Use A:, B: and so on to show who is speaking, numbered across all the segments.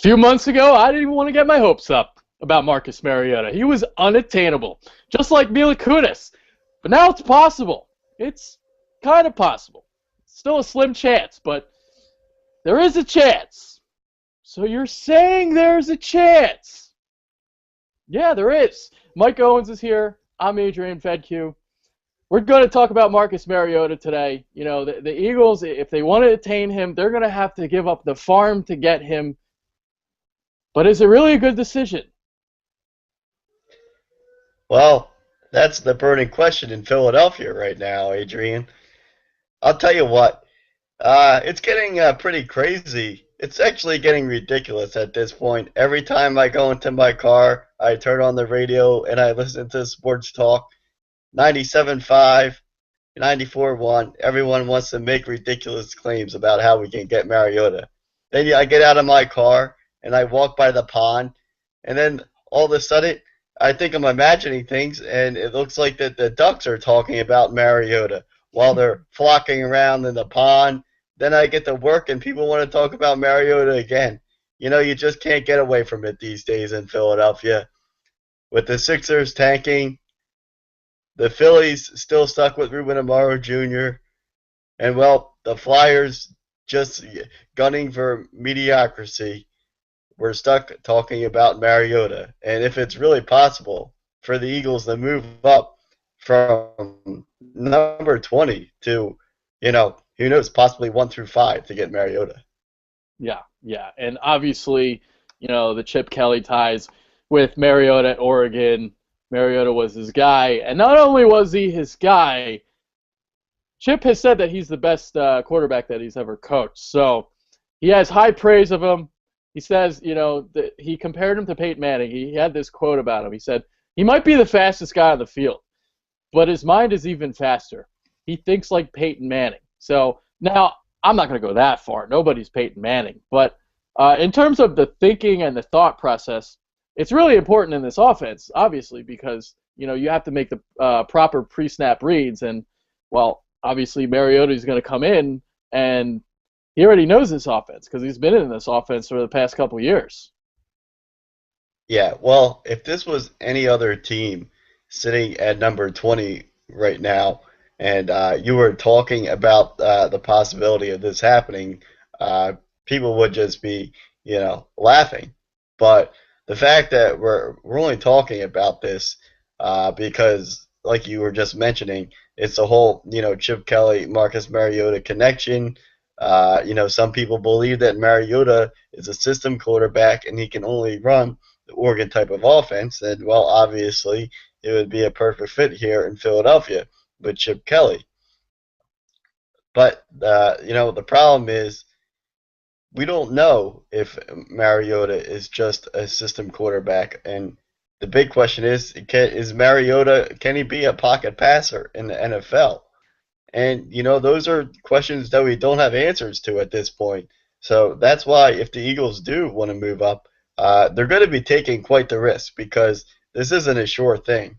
A: few months ago, I didn't even want to get my hopes up about Marcus Mariota. He was unattainable, just like Mila Kunis. But now it's possible. It's kind of possible. Still a slim chance, but there is a chance. So you're saying there's a chance? Yeah, there is. Mike Owens is here. I'm Adrian Fedque. We're going to talk about Marcus Mariota today. You know, the Eagles, if they want to attain him, they're going to have to give up the farm to get him. But is it really a good decision?
B: Well, that's the burning question in Philadelphia right now, Adrian. I'll tell you what, it's getting pretty crazy. It's actually getting ridiculous at this point. Every time I go into my car, I turn on the radio and I listen to sports talk. 97.5, 94.1, everyone wants to make ridiculous claims about how we can get Mariota. Then I get out of my car and I walk by the pond, and then all of a sudden I think I'm imagining things, and it looks like that the ducks are talking about Mariota while they're flocking around in the pond. Then I get to work and people want to talk about Mariota again. You know, you just can't get away from it these days in Philadelphia. With the Sixers tanking, the Phillies still stuck with Ruben Amaro Jr., and, well, the Flyers just gunning for mediocrity. We're stuck talking about Mariota. And if it's really possible for the Eagles to move up from number 20 to, who knows, possibly 1 through 5 to get Mariota.
A: Yeah. And obviously, the Chip Kelly ties with Mariota at Oregon. Mariota was his guy. And not only was he his guy, Chip has said that he's the best quarterback that he's ever coached. So he has high praise of him. He says, that he compared him to Peyton Manning. He had this quote about him. He said, he might be the fastest guy on the field, but his mind is even faster. He thinks like Peyton Manning. So now, I'm not going to go that far. Nobody's Peyton Manning. But in terms of the thinking and the thought process, it's really important in this offense, obviously, because, you have to make the proper pre-snap reads. And, well, obviously, Mariota is going to come in and he already knows this offense because he's been in this offense for the past couple of years.
B: Yeah, well, if this was any other team sitting at number 20 right now, and you were talking about the possibility of this happening, people would just be, laughing. But the fact that we're only talking about this because, like you were just mentioning, it's the whole, Chip Kelly, Marcus Mariota connection. Some people believe that Mariota is a system quarterback and he can only run the Oregon type of offense. And, well, obviously, it would be a perfect fit here in Philadelphia with Chip Kelly. But, the problem is we don't know if Mariota is just a system quarterback. And the big question is Mariota, can he be a pocket passer in the NFL? And, those are questions that we don't have answers to at this point. So that's why if the Eagles do want to move up, they're going to be taking quite the risk because this isn't a sure thing.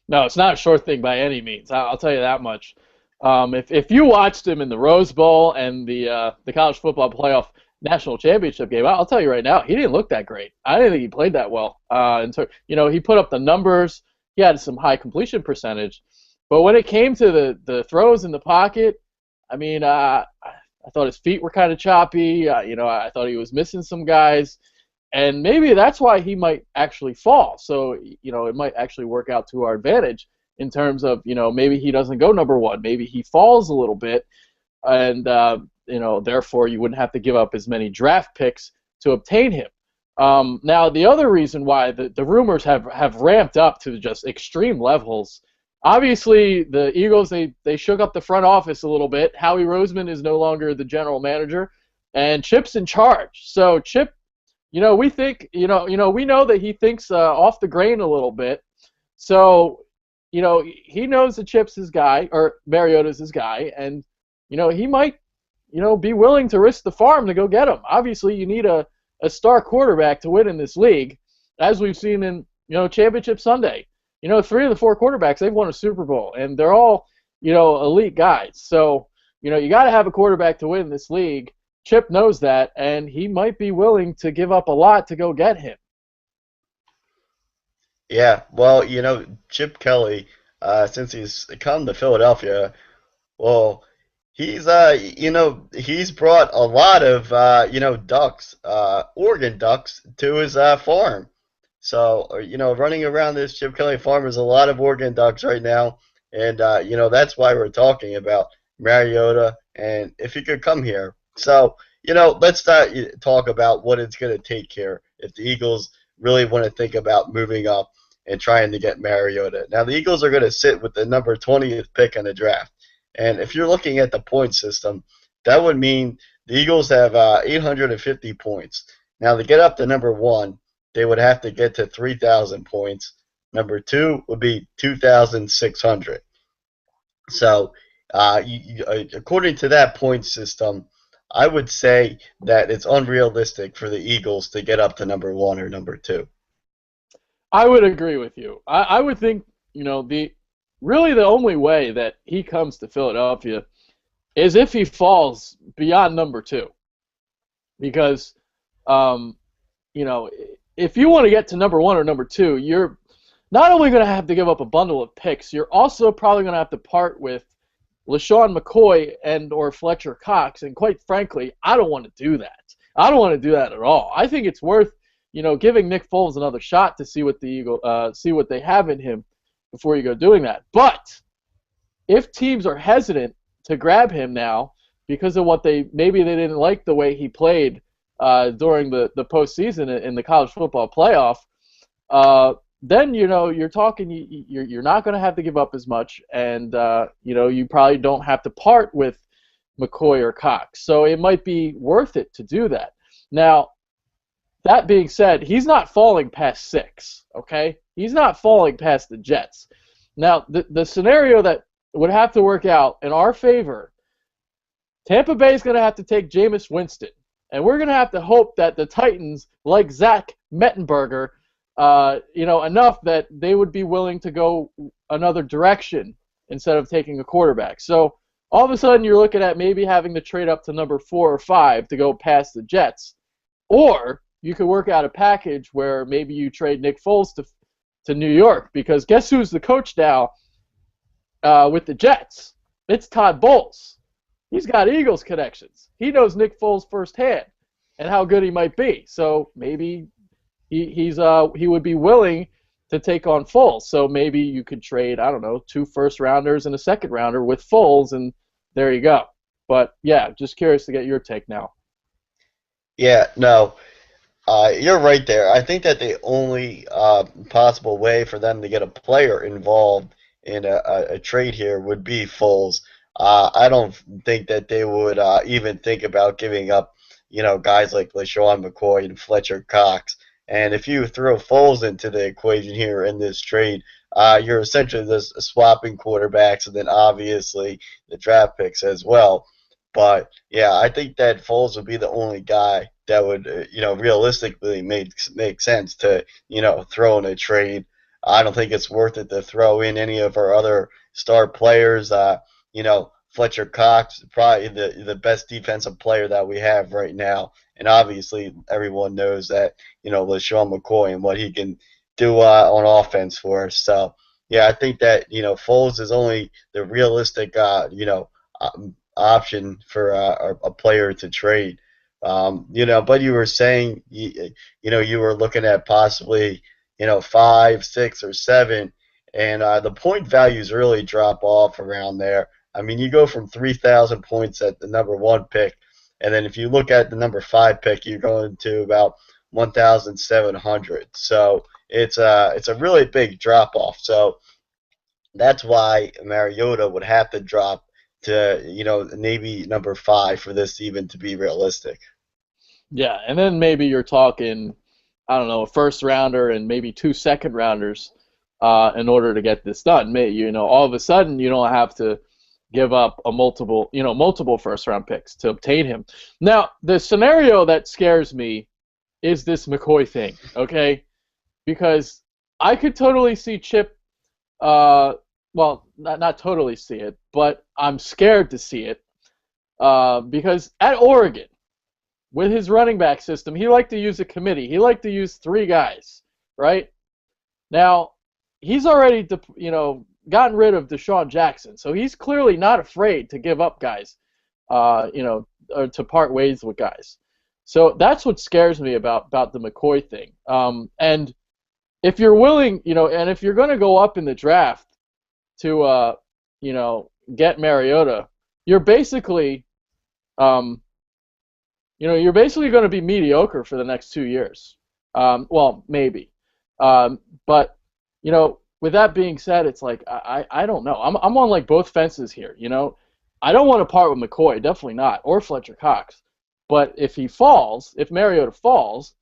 A: No, it's not a sure thing by any means. I'll tell you that much. If you watched him in the Rose Bowl and the College Football Playoff National Championship game, I'll tell you right now, he didn't look that great. I didn't think he played that well. He put up the numbers. He had some high completion percentage. But when it came to the throws in the pocket, I mean, I thought his feet were kind of choppy. I thought he was missing some guys. And maybe that's why he might actually fall. So, it might actually work out to our advantage in terms of, maybe he doesn't go number 1. Maybe he falls a little bit. And, therefore you wouldn't have to give up as many draft picks to obtain him. Now, the other reason why the rumors have ramped up to just extreme levels. Obviously, the Eagles, they shook up the front office a little bit. Howie Roseman is no longer the general manager, and Chip's in charge. So Chip, we think, we know that he thinks off the grain a little bit. So, he knows that Chip's his guy, or Mariota's his guy, and, he might, be willing to risk the farm to go get him. Obviously, you need a star quarterback to win in this league, as we've seen in, Championship Sunday. 3 of the 4 quarterbacks, they've won a Super Bowl, and they're all, elite guys. So, you got to have a quarterback to win this league. Chip knows that, and he might be willing to give up a lot to go get him.
B: Yeah, well, Chip Kelly, since he's come to Philadelphia, well, he's brought a lot of ducks, Oregon ducks to his farm. So, running around this Chip Kelly farm is a lot of Oregon ducks right now, and that's why we're talking about Mariota and if he could come here. So, let's not talk about what it's going to take here if the Eagles really want to think about moving up and trying to get Mariota. Now, the Eagles are going to sit with the number 20th pick in the draft. And if you're looking at the point system, that would mean the Eagles have 850 points. Now, to get up to number one, they would have to get to 3,000 points. Number two would be 2,600. So, according to that point system, I would say that it's unrealistic for the Eagles to get up to number one or number two.
A: I would agree with you. I would think, really the only way that he comes to Philadelphia is if he falls beyond number two. Because, if you want to get to number one or number two, you're not only going to have to give up a bundle of picks, you're also probably going to have to part with LaShawn McCoy and or Fletcher Cox. And quite frankly, I don't want to do that. I don't want to do that at all. I think it's worth, giving Nick Foles another shot to see what see what they have in him before you go doing that. But if teams are hesitant to grab him now because of maybe they didn't like the way he played during the postseason in the college football playoff, then you're talking you're not going to have to give up as much, and you probably don't have to part with McCoy or Cox. So it might be worth it to do that. Now, that being said, he's not falling past 6, okay? He's not falling past the Jets. Now, the scenario that would have to work out in our favor, Tampa Bay is going to have to take Jameis Winston, and we're going to have to hope that the Titans, like Zach Mettenberger, enough that they would be willing to go another direction instead of taking a quarterback. So all of a sudden you're looking at maybe having to trade up to number 4 or 5 to go past the Jets. Or you could work out a package where maybe you trade Nick Foles to New York, because guess who's the coach now with the Jets? It's Todd Bowles. He's got Eagles connections. He knows Nick Foles firsthand and how good he might be. So maybe he would be willing to take on Foles. So maybe you could trade, I don't know, 2 first-rounders and a second-rounder with Foles, and there you go. But, yeah, just curious to get your take now.
B: Yeah, no, you're right there. I think that the only possible way for them to get a player involved in a trade here would be Foles. I don't think that they would even think about giving up, guys like LaShawn McCoy and Fletcher Cox. And if you throw Foles into the equation here in this trade, you're essentially just swapping quarterbacks and then obviously the draft picks as well. But yeah, I think that Foles would be the only guy that would, realistically make sense to, throw in a trade. I don't think it's worth it to throw in any of our other star players. Fletcher Cox, probably the best defensive player that we have right now. And obviously, everyone knows that, LaShawn McCoy and what he can do on offense for us. So, yeah, I think that, Foles is only the realistic, option for a player to trade. But you were saying, you were looking at possibly, 5, 6, or 7, and the point values really drop off around there. I mean, you go from 3,000 points at the number 1 pick, and then if you look at the number 5 pick, you're going to about 1,700. So it's a really big drop off. So that's why Mariota would have to drop to maybe number 5 for this even to be realistic.
A: Yeah, and then maybe you're talking, I don't know, a first rounder and maybe 2 second rounders in order to get this done. All of a sudden you don't have to give up multiple first round picks to obtain him. Now, the scenario that scares me is this McCoy thing, okay? Because I could totally see Chip, not totally see it, but I'm scared to see it because at Oregon, with his running back system, he liked to use a committee. He liked to use three guys, right? Now, he's already, gotten rid of Deshaun Jackson, so he's clearly not afraid to give up guys, or to part ways with guys. So that's what scares me about the McCoy thing. And if you're willing, and if you're going to go up in the draft to, get Mariota, you're basically, you're basically going to be mediocre for the next 2 years. Well, maybe. But, with that being said, it's like, I don't know. I'm on like both fences here, I don't want to part with McCoy, definitely not, or Fletcher Cox. But if if Mariota falls,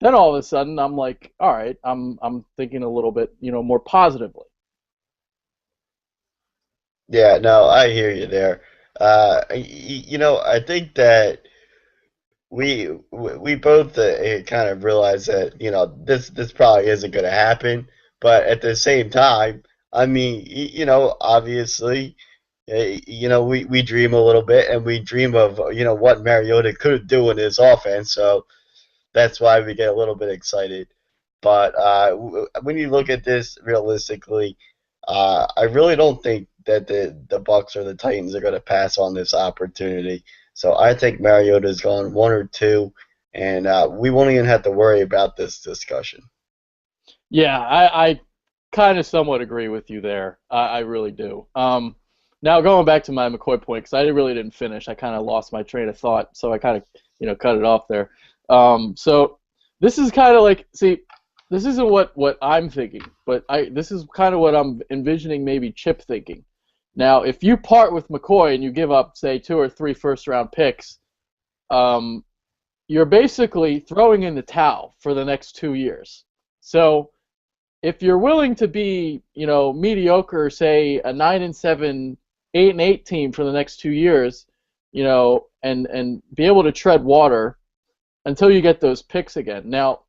A: then all of a sudden I'm like, all right, I'm thinking a little bit, more positively.
B: Yeah, no, I hear you there. I think that we both kind of realize that this probably isn't going to happen, but at the same time, I mean, obviously, we dream a little bit, and we dream of what Mariota could do in his offense, so that's why we get a little bit excited. But when you look at this realistically, I really don't think that the Bucks or the Titans are going to pass on this opportunity. So I think Mariota's gone one or two, and we won't even have to worry about this discussion.
A: Yeah, I kind of somewhat agree with you there. I really do. Now going back to my McCoy point, because I really didn't finish. I kind of lost my train of thought, so I kind of cut it off there. So this is kind of like, see, this isn't what I'm thinking, but this is kind of what I'm envisioning maybe Chip thinking. Now, if you part with McCoy and you give up, say, 2 or 3 first-round picks, you're basically throwing in the towel for the next 2 years. So if you're willing to be, mediocre, say a 9-7, 8-8 team for the next 2 years, and be able to tread water until you get those picks again. Now,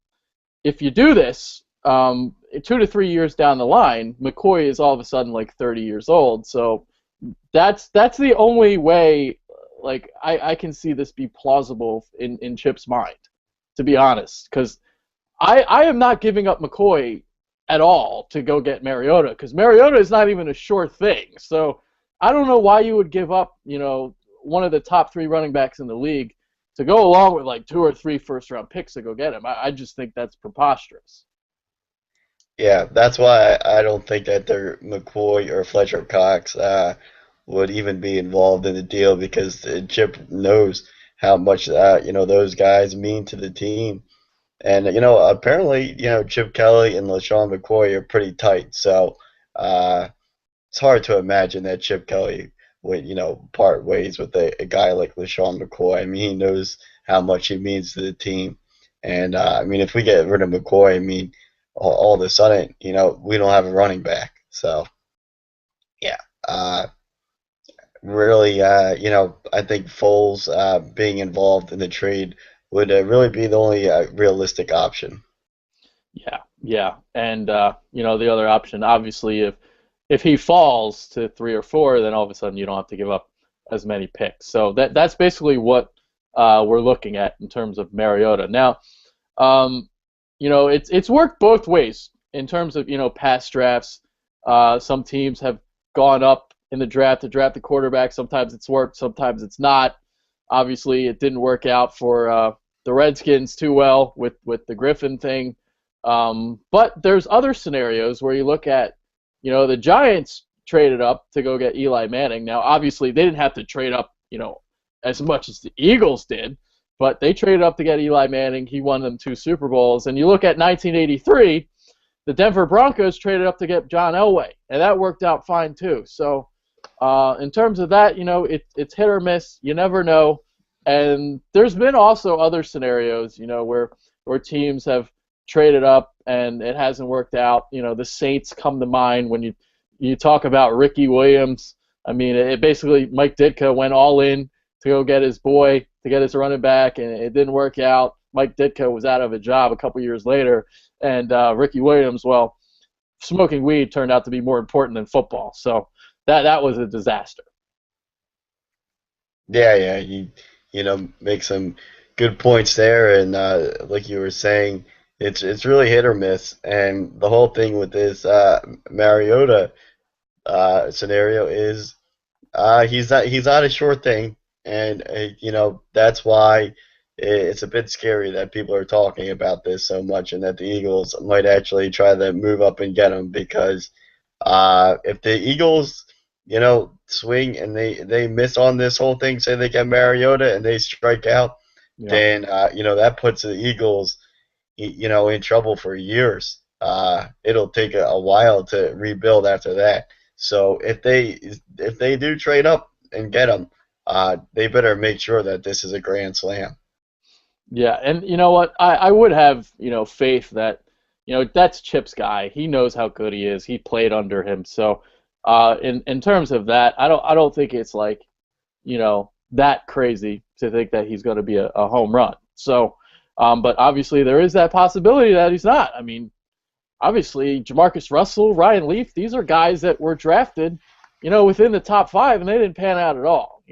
A: if you do this, 2 to 3 years down the line, McCoy is all of a sudden like 30 years old. So that's the only way, like, I can see this be plausible in Chip's mind, to be honest. Because I am not giving up McCoy at all to go get Mariota, because Mariota is not even a sure thing. So I don't know why you would give up, one of the top 3 running backs in the league to go along with like 2 or 3 first-round picks to go get him. I just think that's preposterous.
B: Yeah, that's why I don't think that they're McCoy or Fletcher Cox would even be involved in the deal, because Chip knows how much those guys mean to the team. And apparently Chip Kelly and LaShawn McCoy are pretty tight. So it's hard to imagine that Chip Kelly would part ways with a guy like LaShawn McCoy. I mean, he knows how much he means to the team. And I mean, if we get rid of McCoy, I mean, all of a sudden, we don't have a running back. So yeah, really, I think Foles being involved in the trade would really be the only realistic option.
A: Yeah, and the other option, obviously, if he falls to 3 or 4, then all of a sudden you don't have to give up as many picks. So that's basically what we're looking at in terms of Mariota. Now, it's worked both ways in terms of past drafts. Some teams have gone up in the draft to draft the quarterback. Sometimes it's worked, sometimes it's not. Obviously, it didn't work out for the Redskins too well with the Griffin thing. But there's other scenarios where you look at, the Giants traded up to go get Eli Manning. Now, obviously, they didn't have to trade up, as much as the Eagles did, but they traded up to get Eli Manning. He won them 2 Super Bowls. And you look at 1983, the Denver Broncos traded up to get John Elway, and that worked out fine too. So in terms of that, it's hit or miss. You never know. And there's been also other scenarios, where teams have traded up and it hasn't worked out. The Saints come to mind when you talk about Ricky Williams. I mean, it basically Mike Ditka went all in to go get his boy, to get his running back, and it didn't work out. Mike Ditka was out of a job a couple years later, and Ricky Williams, well, smoking weed turned out to be more important than football. So that was a disaster.
B: Yeah, he make some good points there, and like you were saying, it's really hit or miss. And the whole thing with this Mariota scenario is he's not a sure thing, and that's why it's a bit scary that people are talking about this so much, and that the Eagles might actually try to move up and get him because if the Eagles swing and they miss on this whole thing, say they get Mariota and they strike out,
A: Yeah.
B: then that puts the Eagles in trouble for years. It'll take a while to rebuild after that. So if they do trade up and get them, they better make sure that this is a grand slam.
A: Yeah, and you know what? I would have, faith that, that's Chip's guy. He knows how good he is. He played under him. So, in terms of that, I don't think it's like, that crazy to think that he's going to be a home run. So, but obviously there is that possibility that he's not. I mean, obviously Jamarcus Russell, Ryan Leaf, these are guys that were drafted, within the top 5, and they didn't pan out at all.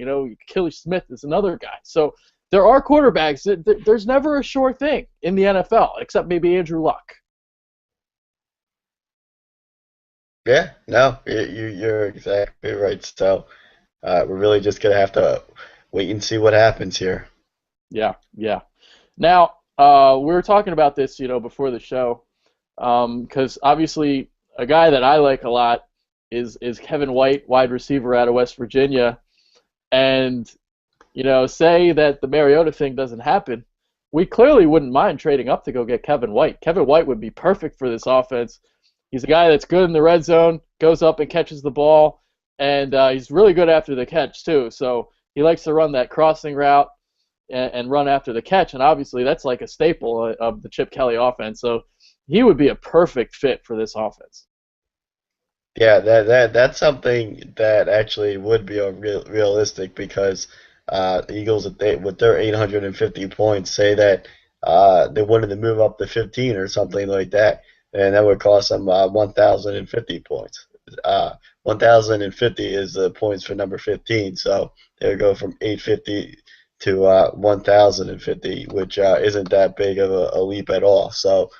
A: Kelly Smith is another guy. So there are quarterbacks. There's never a sure thing in the NFL, except maybe Andrew Luck.
B: Yeah, no, you're exactly right. So we're really just gonna have to wait and see what happens here.
A: Yeah, yeah. Now, we were talking about this, before the show, because obviously a guy that I like a lot is Kevin White, wide receiver out of West Virginia, and say that the Mariota thing doesn't happen, we clearly wouldn't mind trading up to go get Kevin White. Kevin White would be perfect for this offense. He's a guy that's good in the red zone, goes up and catches the ball, and he's really good after the catch too. So he likes to run that crossing route and run after the catch, and obviously that's like a staple of the Chip Kelly offense. So he would be a perfect fit for this offense.
B: Yeah, that's something that actually would be realistic because the Eagles, if they, with their 850 points, say that they wanted to move up to 15 or something like that, and that would cost them 1,050 points. 1,050 is the points for number 15, so they would go from 850 to 1,050, which isn't that big of a leap at all. So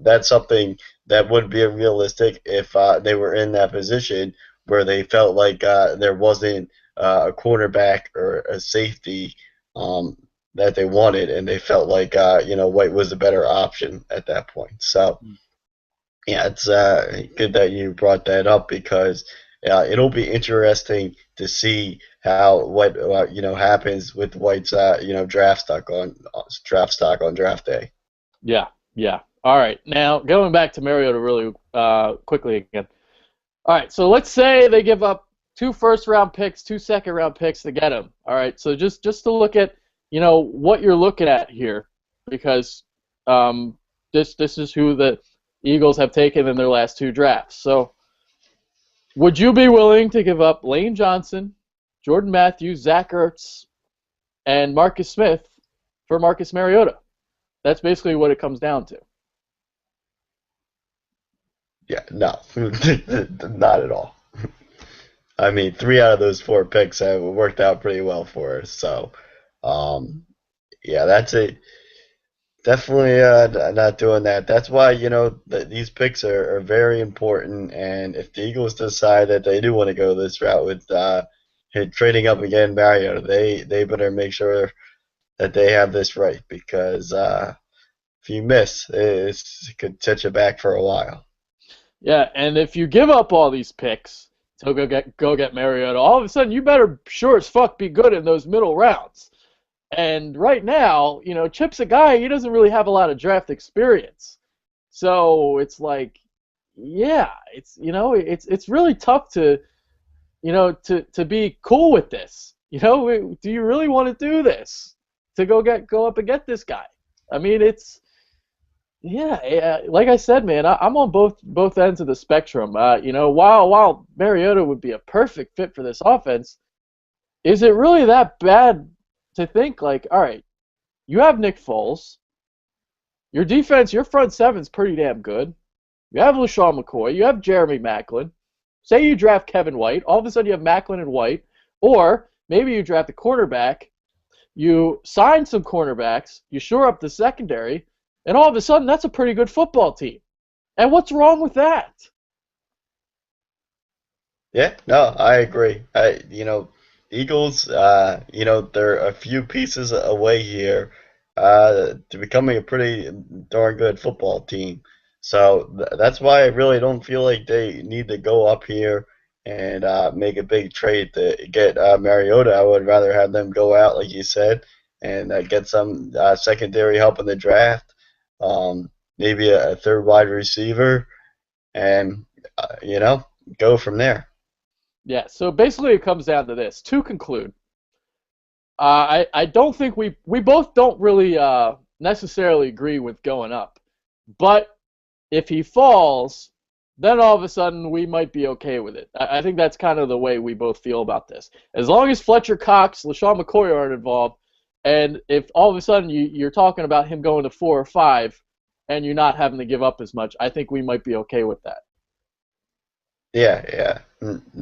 B: that's something that would be realistic if they were in that position where they felt like there wasn't a cornerback or a safety that they wanted, and they felt like White was a better option at that point. So yeah, it's good that you brought that up because it'll be interesting to see how what happens with White's draft stock on draft day.
A: Yeah, yeah. All right. Now going back to Mariota really quickly again. All right. So let's say they give up 2 first-round picks, 2 second-round picks to get him. All right. So just to look at what you're looking at here, because this is who the Eagles have taken in their last 2 drafts. So would you be willing to give up Lane Johnson, Jordan Matthews, Zach Ertz, and Marcus Smith for Marcus Mariota? That's basically what it comes down to.
B: Yeah, no, not at all. I mean, 3 out of those 4 picks have worked out pretty well for us. So, yeah, that's it. Definitely not doing that. That's why, these picks are very important. And if the Eagles decide that they do want to go this route with trading up again, Mariota, they better make sure that they have this right because if you miss, it could set you back for a while.
A: Yeah, and if you give up all these picks to go get Mariota, all of a sudden you better sure as fuck be good in those middle rounds. And right now, Chip's a guy, he doesn't really have a lot of draft experience. So it's like, yeah, it's really tough to be cool with this. Do you really want to do this? To go up and get this guy? I mean, yeah, like I said, man, I'm on both ends of the spectrum. While Mariota would be a perfect fit for this offense, is it really that bad to think like, all right, you have Nick Foles, your defense, your front seven's pretty damn good. You have LaShawn McCoy, you have Jeremy Maclin. Say you draft Kevin White, all of a sudden you have Maclin and White, or maybe you draft a quarterback You sign some cornerbacks, you shore up the secondary, and all of a sudden that's a pretty good football team. And what's wrong with that?
B: Yeah, no, I agree. Eagles, they're a few pieces away here to becoming a pretty darn good football team. So that's why I really don't feel like they need to go up here and make a big trade to get Mariota. I would rather have them go out, like you said, and get some secondary help in the draft, maybe a third wide receiver, and go from there.
A: Yeah, so basically it comes down to this. To conclude, I don't think we both don't really necessarily agree with going up. But if he falls, then all of a sudden we might be okay with it. I think that's kind of the way we both feel about this. As long as Fletcher Cox, LaShawn McCoy aren't involved, and if all of a sudden you're talking about him going to 4 or 5 and you're not having to give up as much, I think we might be okay with that.
B: Yeah, yeah,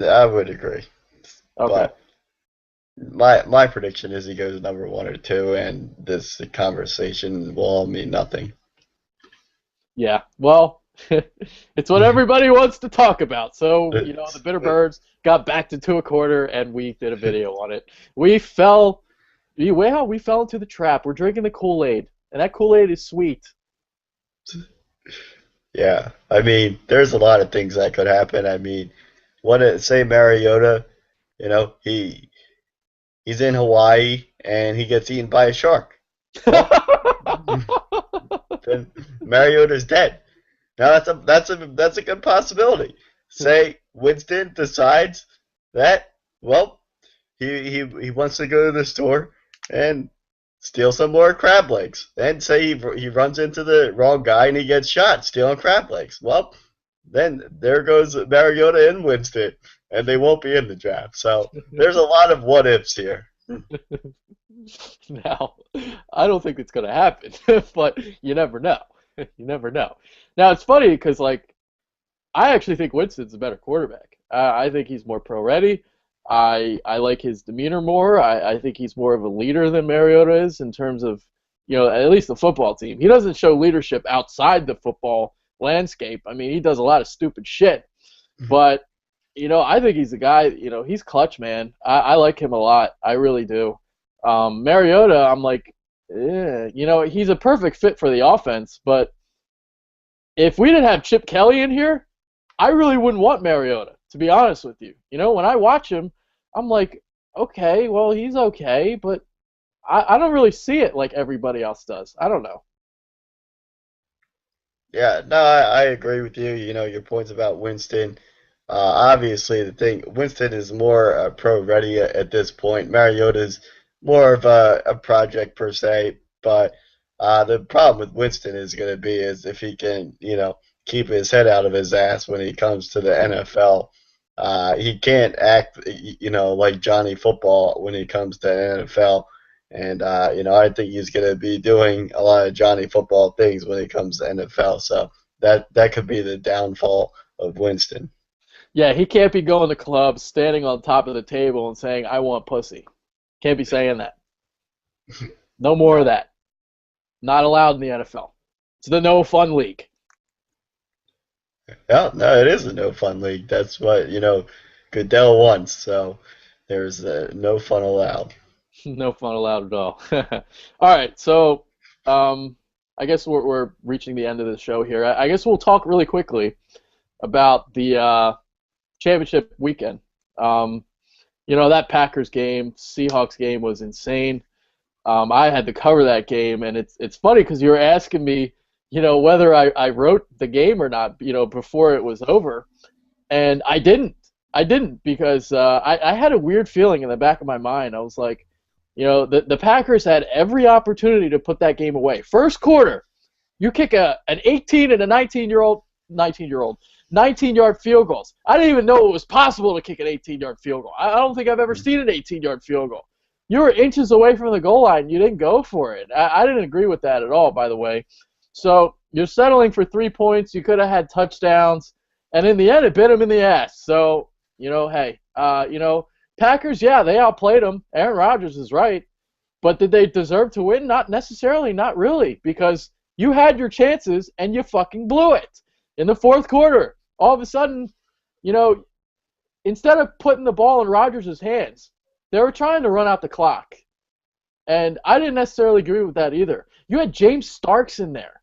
B: I would agree.
A: Okay.
B: But my prediction is he goes number 1 or 2, and this conversation will all mean nothing.
A: Yeah, well, it's what everybody wants to talk about. So, the Bitter Birds got back to 2 1/4, and we did a video on it. We fell into the trap. We're drinking the Kool-Aid, and that Kool-Aid is sweet.
B: Yeah, I mean, there's a lot of things that could happen. I mean, say Mariota, he's in Hawaii and he gets eaten by a shark. Well, then Mariota's dead. Now that's a good possibility. Say Winston decides that he wants to go to the store and steal some more crab legs. And say he runs into the wrong guy and he gets shot stealing crab legs. Well, then there goes Mariota and Winston, and they won't be in the draft. So there's a lot of what ifs here.
A: Now, I don't think it's going to happen, but you never know. You never know. Now, it's funny because, I actually think Winston's a better quarterback. I think he's more pro-ready. I like his demeanor more. I think he's more of a leader than Mariota is in terms of, at least the football team. He doesn't show leadership outside the football landscape. I mean, he does a lot of stupid shit. But, I think he's a guy, he's clutch, man. I like him a lot. I really do. Mariota, I'm like, he's a perfect fit for the offense, but if we didn't have Chip Kelly in here, I really wouldn't want Mariota, to be honest with you. When I watch him, I'm like, okay, well, he's okay, but I don't really see it like everybody else does. I don't know.
B: Yeah, no, I agree with you. Your points about Winston. Obviously, Winston is more pro-ready at this point. Mariota's more of a project per se, but the problem with Winston is going to be is if he can, keep his head out of his ass when he comes to the NFL. He can't act, like Johnny Football when he comes to the NFL. And, I think he's going to be doing a lot of Johnny Football things when he comes to NFL. So that could be the downfall of Winston.
A: Yeah, he can't be going to clubs, standing on top of the table and saying, I want pussy. Can't be saying that. No more of that. Not allowed in the NFL. It's the no fun league.
B: Yeah, no, it is a no fun league. That's what, Goodell wants. So there's no fun allowed.
A: No fun allowed at all. All right, so I guess we're reaching the end of the show here. I guess we'll talk really quickly about the championship weekend. That Packers game, Seahawks game was insane. I had to cover that game, and it's funny because you were asking me, whether I wrote the game or not, before it was over, and I didn't. I didn't because I had a weird feeling in the back of my mind. I was like, the Packers had every opportunity to put that game away. First quarter, you kick an 18 and a 19-yard field goals. I didn't even know it was possible to kick an 18-yard field goal. I don't think I've ever seen an 18-yard field goal. You were inches away from the goal line. You didn't go for it. I didn't agree with that at all, by the way. So you're settling for 3 points. You could have had touchdowns. And in the end, it bit them in the ass. So, hey, Packers, yeah, they outplayed them. Aaron Rodgers is right. But did they deserve to win? Not necessarily, not really, because you had your chances and you fucking blew it in the fourth quarter. All of a sudden, you know, instead of putting the ball in Rodgers' hands, they were trying to run out the clock. And I didn't necessarily agree with that either. You had James Starks in there.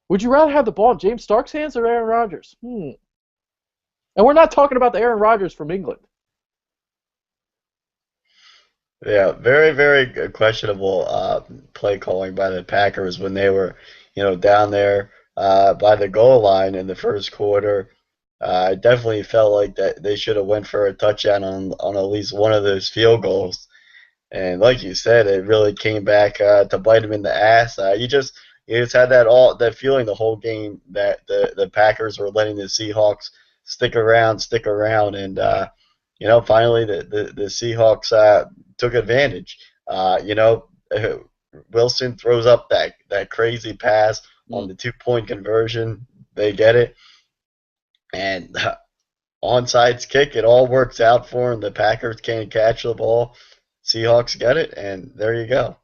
A: Would you rather have the ball in James Starks' hands or Aaron Rodgers? And we're not talking about the Aaron Rodgers from England.
B: Yeah, very, very questionable play calling by the Packers when they were, down there by the goal line in the first quarter. I definitely felt like that they should have went for a touchdown on at least one of those field goals. And like you said, it really came back to bite them in the ass. You just had that feeling the whole game that the Packers were letting the Seahawks stick around, and finally the Seahawks took advantage. Wilson throws up that crazy pass on the 2-point conversion. They get it, and onside kick. It all works out for them. The Packers can't catch the ball. Seahawks get it, and there you go.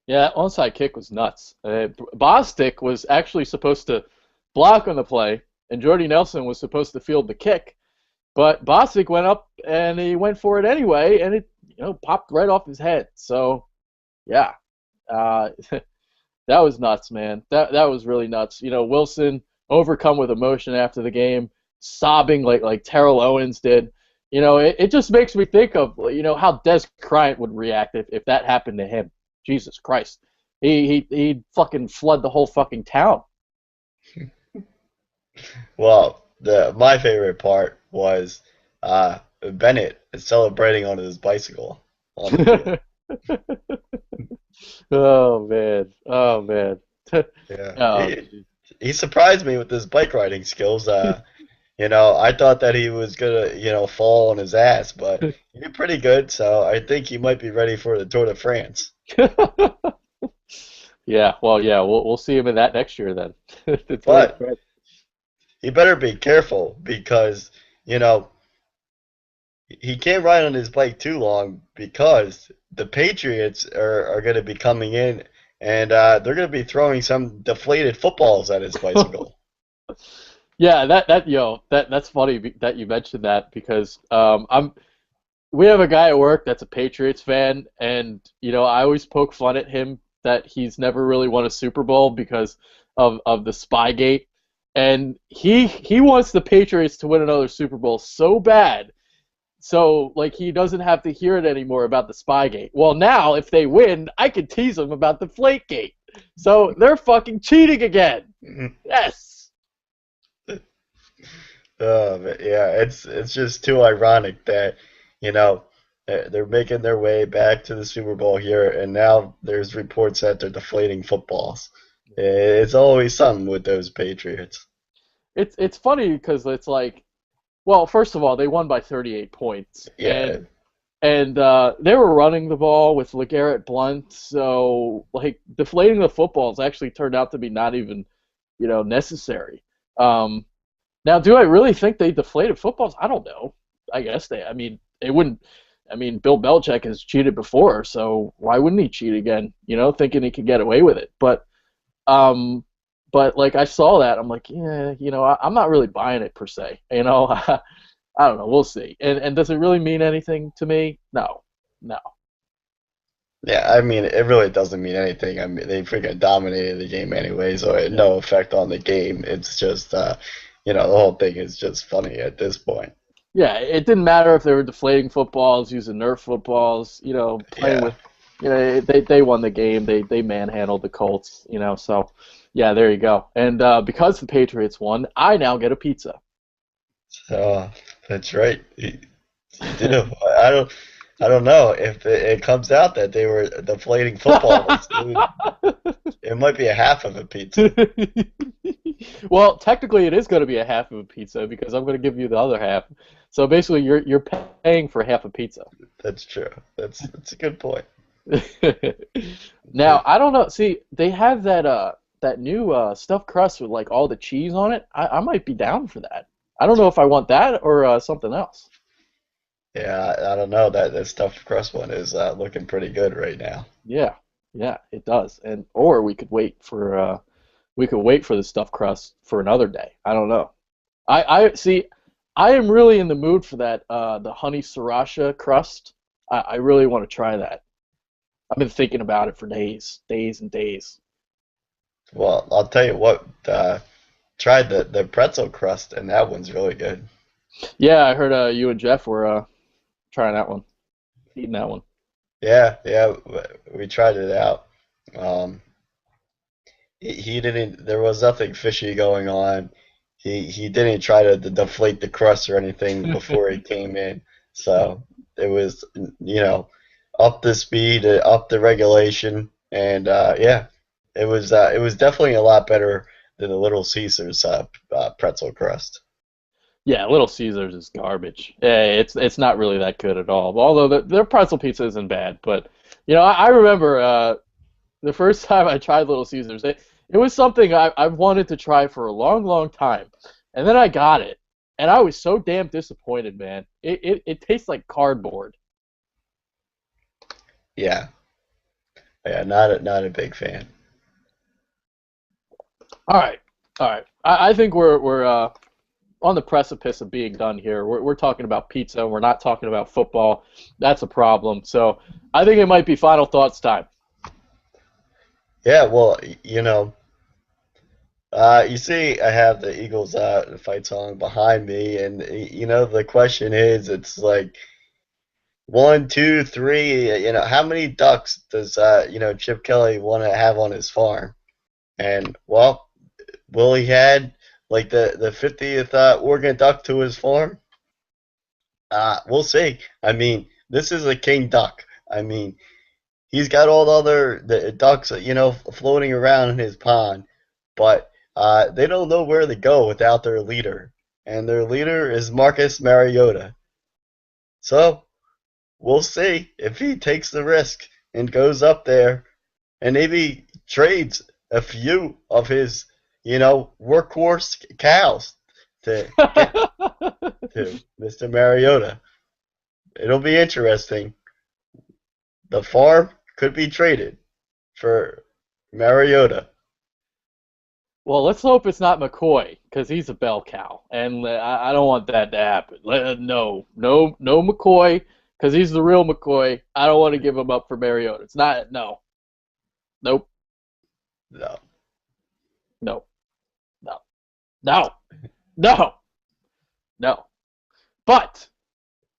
A: Yeah, onside kick was nuts. Bostic was actually supposed to block on the play, and Jordy Nelson was supposed to field the kick, but Bostic went up and he went for it anyway, and it popped right off his head. So, yeah, that was nuts, man. That was really nuts. Wilson overcome with emotion after the game, sobbing like Terrell Owens did. It just makes me think of how Des Bryant would react if that happened to him. Jesus Christ, he'd fucking flood the whole fucking town.
B: Well, my favorite part was Bennett celebrating on his bicycle.
A: Oh man, oh man.
B: Yeah,
A: Oh,
B: he surprised me with his bike riding skills. I thought that he was gonna fall on his ass, but he did pretty good. So I think he might be ready for the Tour de France.
A: Yeah, well, yeah, we'll see him in that next year then.
B: But he better be careful because he can't ride on his bike too long because the Patriots are going to be coming in and they're going to be throwing some deflated footballs at his bicycle.
A: Yeah, that's funny that you mentioned that because we have a guy at work that's a Patriots fan, and I always poke fun at him that he's never really won a Super Bowl because of the Spygate, and he wants the Patriots to win another Super Bowl so bad, so like he doesn't have to hear it anymore about the Spygate. Well, now if they win, I can tease him about the Flakegate. So they're fucking cheating again. Yes.
B: Yeah, it's just too ironic that they're making their way back to the Super Bowl here, and now there's reports that they're deflating footballs. It's always something with those Patriots.
A: It's funny because it's like, well, first of all, they won by 38 points.
B: Yeah.
A: And they were running the ball with LeGarrette Blount, so like deflating the footballs actually turned out to be not even, necessary. Now, do I really think they deflated footballs? I don't know. I guess they wouldn't. I mean, Bill Belichick has cheated before, so why wouldn't he cheat again? Thinking he could get away with it. But like I saw that, I'm like, yeah, I'm not really buying it per se. I don't know. We'll see. And does it really mean anything to me? No.
B: Yeah, I mean, it really doesn't mean anything. I mean, they freaking dominated the game anyway, so it had no effect on the game. It's just, the whole thing is just funny at this point.
A: Yeah, it didn't matter if they were deflating footballs, using Nerf footballs, playing with, they won the game. They manhandled the Colts, so, yeah, there you go. And because the Patriots won, I now get a pizza.
B: So, that's right. You do. I don't know if it comes out that they were deflating footballs. It might be a half of a pizza.
A: Well, technically, it is going to be a half of a pizza because I'm going to give you the other half. So basically, you're paying for half a pizza.
B: That's true. That's a good point.
A: Now, I don't know. See, they have that new stuffed crust with like all the cheese on it. I might be down for that. I don't know if I want that or something else.
B: Yeah, I don't know. That stuffed crust one is looking pretty good right now.
A: Yeah, yeah, it does. And or we could wait for the stuffed crust for another day. I don't know. I see. I am really in the mood for that. The honey sriracha crust. I really want to try that. I've been thinking about it for days, days and days.
B: Well, I'll tell you what. Tried the pretzel crust, and that one's really good.
A: Yeah, I heard you and Jeff were trying that one, eating that one.
B: Yeah, yeah, we tried it out. Um, he didn't. There was nothing fishy going on. He didn't try to deflate the crust or anything before he came in. So it was, up the speed, up the regulation, and yeah, it was definitely a lot better than the Little Caesars pretzel crust.
A: Yeah, Little Caesars is garbage. It's not really that good at all. Although their pretzel pizza isn't bad, but I remember the first time I tried Little Caesars, it was something I've wanted to try for a long, long time, and then I got it, and I was so damn disappointed, man. It tastes like cardboard.
B: Yeah, yeah, not a big fan.
A: All right, all right. I think we're on the precipice of being done here. We're talking about pizza. We're not talking about football. That's a problem. So I think it might be final thoughts time.
B: Yeah, well, you see, I have the Eagles fight song behind me, and the question is, it's like one, two, three. How many ducks does Chip Kelly want to have on his farm? And well, will he add like the 50th Oregon duck to his farm? We'll see. I mean, this is a king duck. I mean, he's got all the ducks, floating around in his pond, but they don't know where to go without their leader, and their leader is Marcus Mariota. So we'll see if he takes the risk and goes up there and maybe trades a few of his, workhorse cows to get to Mr. Mariota. It'll be interesting. The farm could be traded for Mariota.
A: Well, let's hope it's not McCoy because he's a bell cow, and I don't want that to happen. No, no, no McCoy because he's the real McCoy. I don't want to give him up for Mariota. It's not. No, nope,
B: No.
A: no, no, no, no, no. But,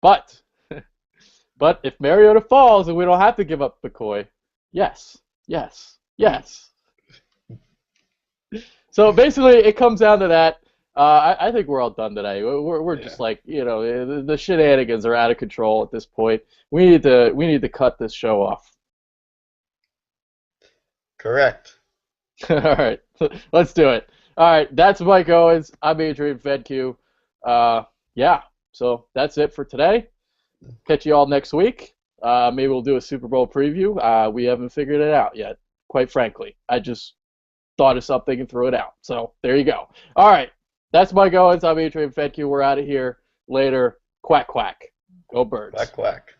A: but, but if Mariota falls and we don't have to give up McCoy, yes, yes, yes. So basically, it comes down to that. I think we're all done today. We're
B: Yeah.
A: just like the shenanigans are out of control at this point. We need to cut this show off.
B: Correct.
A: All right, let's do it. All right, that's Mike Owens. I'm Adrian Fedq. Yeah, so that's it for today. Catch you all next week. Maybe we'll do a Super Bowl preview. We haven't figured it out yet, quite frankly. I just thought of something and threw it out. So there you go. All right. That's Mike Owens. I'm Adrian Fedke. We're out of here. Later. Quack, quack. Go birds.
B: Quack, quack.